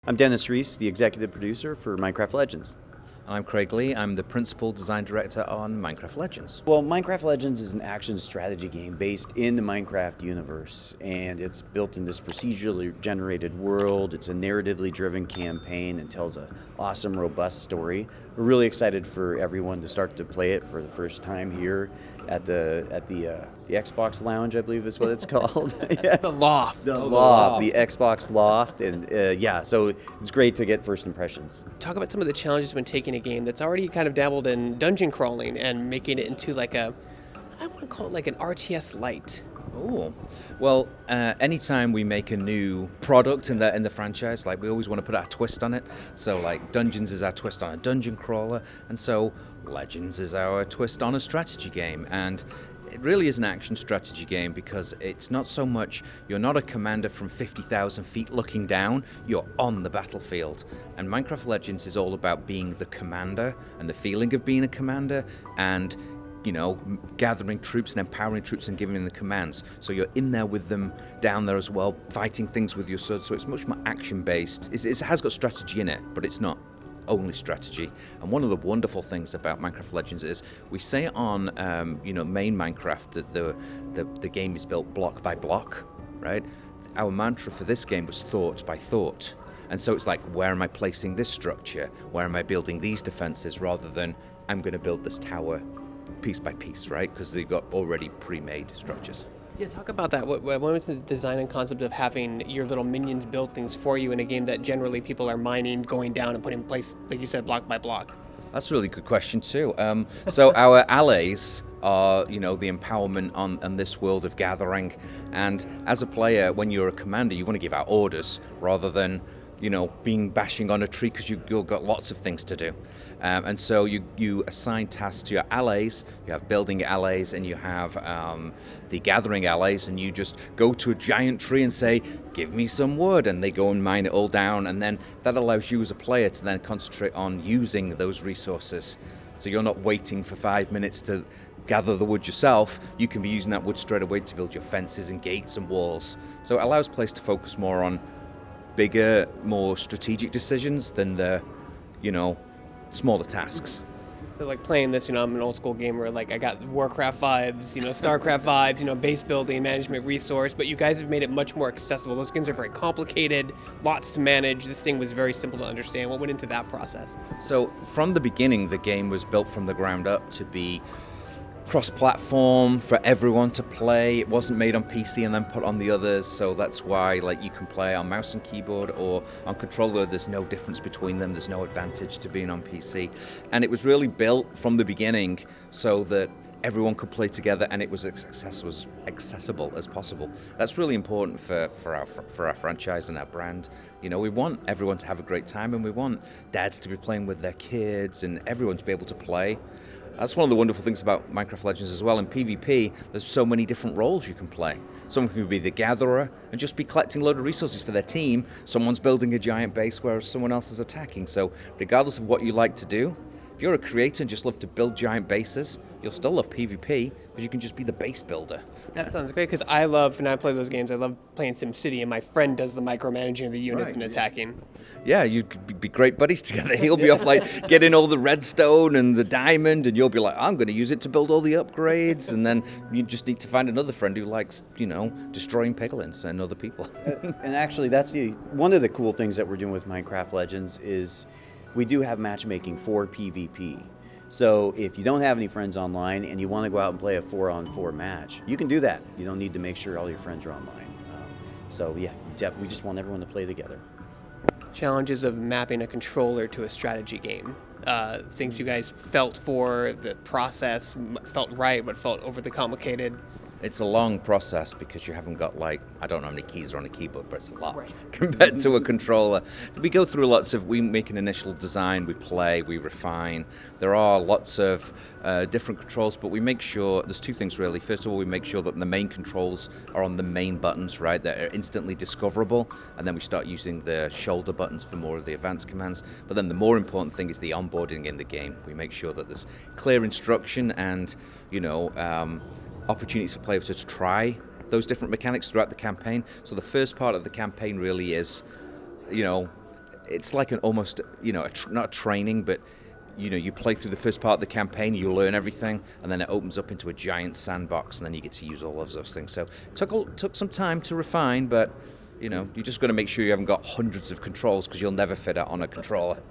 I'm Dennis Reese, the executive producer for Minecraft Legends. I'm Craig Lee. I'm the principal design director on Minecraft Legends. Well, Minecraft Legends is an action strategy game based in the Minecraft universe, and it's built in this procedurally generated world. It's a narratively driven campaign and tells an awesome, robust story. We're really excited for everyone to start to play it for the first time here at the Xbox Lounge, I believe is what it's called. Yeah. The Loft. The Loft, the Xbox Loft, and so it's great to get first impressions. Talk about some of the challenges when taking a game that's already kind of dabbled in dungeon crawling and making it into I want to call it like an RTS light. Oh, well, anytime we make a new product in the franchise, we always want to put our twist on it. So Dungeons is our twist on a dungeon crawler, and so Legends is our twist on a strategy game. And it really is an action strategy game because it's not so much, you're not a commander from 50,000 feet looking down, you're on the battlefield. And Minecraft Legends is all about being the commander and the feeling of being a commander and gathering troops and empowering troops and giving them the commands. So you're in there with them down there as well, fighting things with your sword. So it's much more action-based. It has got strategy in it, but it's not only strategy. And one of the wonderful things about Minecraft Legends is we say on main Minecraft that the game is built block by block, right? Our mantra for this game was thought by thought. And so it's where am I placing this structure? Where am I building these defenses rather than I'm going to build this tower piece by piece, right? Because they've got already pre-made structures. Yeah, talk about that. What was the design and concept of having your little minions build things for you in a game that generally people are mining, going down and putting in place, like you said, block by block? That's a really good question too. So our allies are, the empowerment on this world of gathering. And as a player, when you're a commander, you want to give out orders rather than bashing on a tree because you've got lots of things to do. And so you assign tasks to your allies. You have building allies and you have the gathering allies, and you just go to a giant tree and say, give me some wood, and they go and mine it all down, and then that allows you as a player to then concentrate on using those resources. So you're not waiting for 5 minutes to gather the wood yourself. You can be using that wood straight away to build your fences and gates and walls. So it allows players to focus more on bigger, more strategic decisions than the, smaller tasks. So playing this, I'm an old school gamer, I got Warcraft vibes, Starcraft vibes, base building, management resource, but you guys have made it much more accessible. Those games are very complicated, lots to manage. This thing was very simple to understand. What went into that process? So from the beginning, the game was built from the ground up to be cross-platform for everyone to play. It wasn't made on PC and then put on the others, so that's why you can play on mouse and keyboard or on controller. There's no difference between them. There's no advantage to being on PC. And it was really built from the beginning so that everyone could play together and it was as accessible as possible. That's really important for our franchise and our brand. We want everyone to have a great time, and we want dads to be playing with their kids and everyone to be able to play. That's one of the wonderful things about Minecraft Legends as well. In PvP, there's so many different roles you can play. Someone can be the gatherer and just be collecting a load of resources for their team. Someone's building a giant base whereas someone else is attacking. So regardless of what you like to do, if you're a creator and just love to build giant bases, you'll still love PvP because you can just be the base builder. That sounds great, because I love, when I play those games, I love playing SimCity, and my friend does the micromanaging of the units and attacking. Yeah, you'd be great buddies together. He'll be off getting all the redstone and the diamond, and you'll be like, I'm going to use it to build all the upgrades, and then you just need to find another friend who likes, destroying piglins and other people. And actually, that's one of the cool things that we're doing with Minecraft Legends is we do have matchmaking for PvP. So if you don't have any friends online and you want to go out and play a 4-on-4 match, you can do that. You don't need to make sure all your friends are online. We just want everyone to play together. Challenges of mapping a controller to a strategy game. Things you guys felt for the process, felt right, what felt overly complicated. It's a long process because you haven't got I don't know how many keys are on a keyboard, but it's a lot compared to a controller. We go through we make an initial design, we play, we refine. There are lots of different controls, but we make sure, there's two things really. First of all, we make sure that the main controls are on the main buttons, right, that are instantly discoverable, and then we start using the shoulder buttons for more of the advanced commands. But then the more important thing is the onboarding in the game. We make sure that there's clear instruction and, opportunities for players to try those different mechanics throughout the campaign. So the first part of the campaign really is, it's like an almost, not a training, but you play through the first part of the campaign, you learn everything, and then it opens up into a giant sandbox, and then you get to use all of those things. So it took some time to refine, but you just got to make sure you haven't got hundreds of controls, because you'll never fit it on a controller.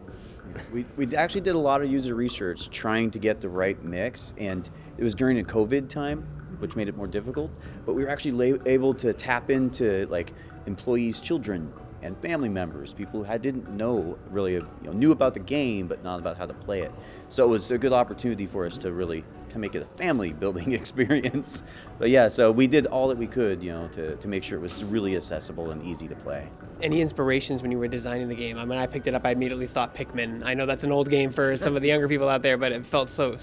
We actually did a lot of user research trying to get the right mix, and it was during a COVID time, which made it more difficult, but we were actually able to tap into like employees' children and family members, people who didn't know really, knew about the game, but not about how to play it. So it was a good opportunity for us to really make it a family building experience. But yeah, so we did all that we could, to make sure it was really accessible and easy to play. Any inspirations when you were designing the game? I mean, I picked it up, I immediately thought Pikmin. I know that's an old game for some of the younger people out there, but it felt so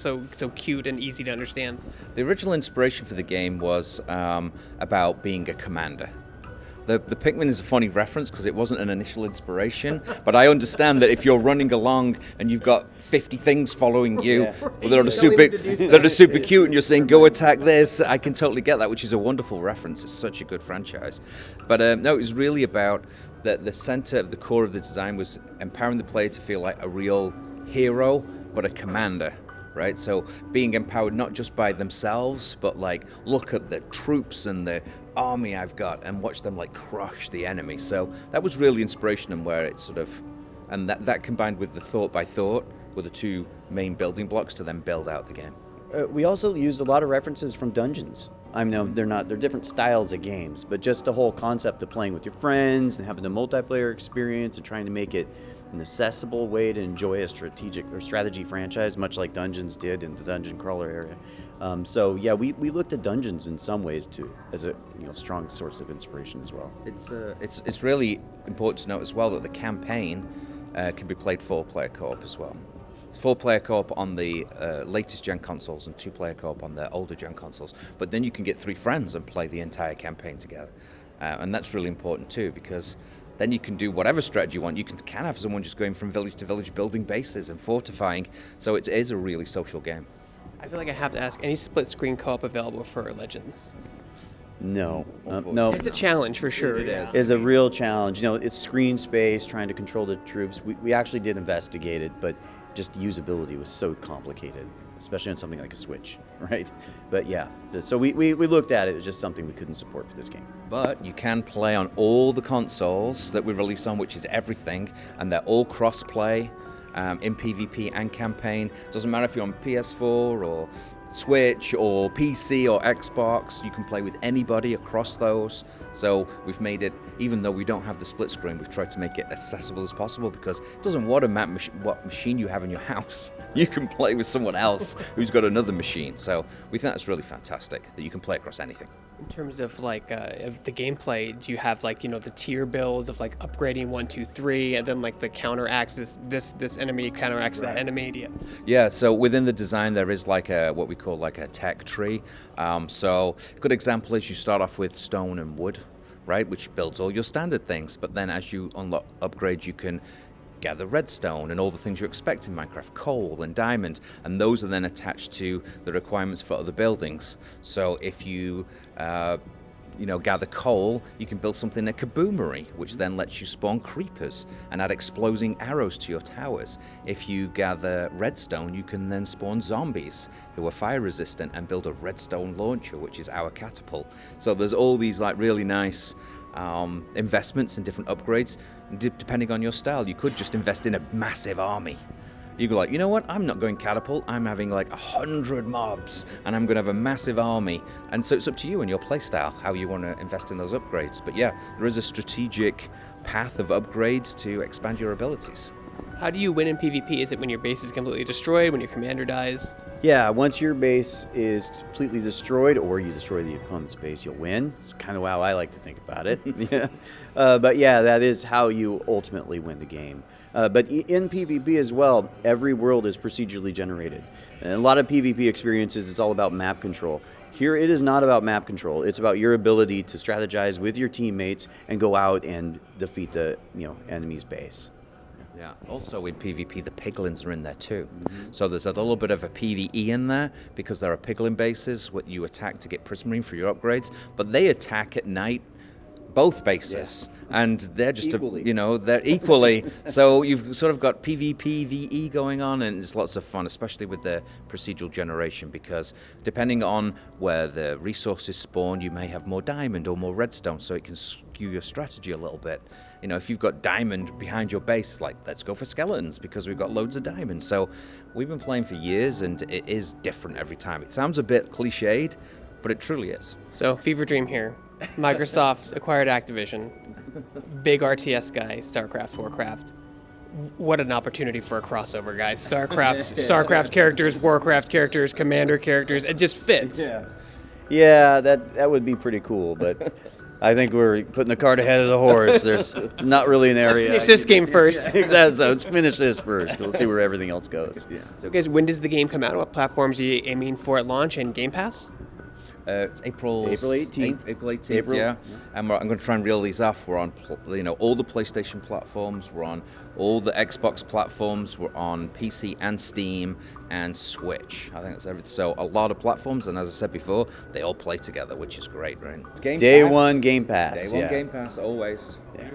cute and easy to understand. The original inspiration for the game was about being a commander. The Pikmin is a funny reference because it wasn't an initial inspiration, but I understand that if you're running along and you've got 50 things following you, that are super cute, and you're saying, go attack this, I can totally get that, which is a wonderful reference. It's such a good franchise. But no, it was really about the center of the core of the design was empowering the player to feel like a real hero, but a commander. Right, so being empowered not just by themselves, but like look at the troops and the army I've got, and watch them like crush the enemy. So that was really inspiration, and where it sort of, and that combined with the thought by thought were the two main building blocks to then build out the game. We also used a lot of references from Dungeons. I know they're different styles of games, but just the whole concept of playing with your friends and having a multiplayer experience and trying to make it an accessible way to enjoy a strategy franchise, much like Dungeons did in the dungeon crawler area. So yeah, we looked at Dungeons in some ways too as a strong source of inspiration as well. It's really important to note as well that the campaign can be played 4-player co-op as well. It's 4-player co-op on the latest gen consoles and 2-player co-op on the older gen consoles. But then you can get 3 friends and play the entire campaign together, and that's really important too, because then you can do whatever strategy you want. You can have someone just going from village to village, building bases and fortifying. So it is a really social game. I feel like I have to ask, any split screen co-op available for Legends? No, no. It's a challenge for sure. It is. It's a real challenge. It's screen space, trying to control the troops. We actually did investigate it, but just usability was so complicated, especially on something like a Switch, right? But yeah, so we looked at it. It was just something we couldn't support for this game. But you can play on all the consoles that we release on, which is everything, and they're all cross-play in PvP and campaign. Doesn't matter if you're on PS4 or Switch or PC or Xbox, you can play with anybody across those. So we've made it, even though we don't have the split screen, we've tried to make it accessible as possible, because it doesn't matter what machine you have in your house, you can play with someone else who's got another machine. So we think that's really fantastic that you can play across anything. In terms of of the gameplay, do you have the tier builds of upgrading 1, 2, 3, and then the counteracts this enemy counteracts that enemy? Yeah. So within the design there is what we call a tech tree. So a good example is you start off with stone and wood, right, which builds all your standard things. But then as you unlock upgrades, you can gather redstone and all the things you expect in Minecraft, coal and diamond, and those are then attached to the requirements for other buildings. So if you gather coal, you can build something like a boomery, which then lets you spawn creepers and add exploding arrows to your towers. If you gather redstone, you can then spawn zombies who are fire resistant and build a redstone launcher, which is our catapult. So there's all these really nice investments in different upgrades. Depending on your style, you could just invest in a massive army. You go you know what, I'm not going catapult, I'm having 100 mobs, and I'm going to have a massive army. And so it's up to you and your playstyle, how you want to invest in those upgrades. But yeah, there is a strategic path of upgrades to expand your abilities. How do you win in PvP? Is it when your base is completely destroyed, when your commander dies? Yeah, once your base is completely destroyed, or you destroy the opponent's base, you'll win. It's kind of how I like to think about it. Yeah. But yeah, that is how you ultimately win the game. But in PvP as well, every world is procedurally generated. And a lot of PvP experiences, it's all about map control. Here, it is not about map control. It's about your ability to strategize with your teammates and go out and defeat the enemy's base. Yeah. Also in PvP, the Piglins are in there too. Mm-hmm. So there's a little bit of a PvE in there, because there are Piglin bases what you attack to get prismarine for your upgrades, but they attack at night, both bases. Yeah. and they're just Equally. they're equally. So you've sort of got PvP, VE going on, and it's lots of fun, especially with the procedural generation, because depending on where the resources spawn, you may have more diamond or more redstone, so it can skew your strategy a little bit. If you've got diamond behind your base, like, let's go for skeletons because we've got loads of diamonds. So we've been playing for years, and it is different every time. It sounds a bit cliched, but it truly is. So, fever dream here. Microsoft acquired Activision. Big RTS guy, StarCraft, Warcraft. What an opportunity for a crossover, guys. StarCraft characters, Warcraft characters, Commander characters. It just fits. Yeah, that would be pretty cool, but I think we're putting the cart ahead of the horse. There's not really an area. Finish this game first. So let's finish this first. We'll see where everything else goes. Yeah. So, guys, when does the game come out? What platforms are you aiming for at launch and Game Pass? It's April 18th. April 18th, yeah. And I'm going to try and reel these off. We're on, all the PlayStation platforms. We're on all the Xbox platforms. We're on PC and Steam and Switch. I think that's everything. So a lot of platforms, and as I said before, they all play together, which is great, right? Day one Game Pass. Day one Game Pass, always. Yeah.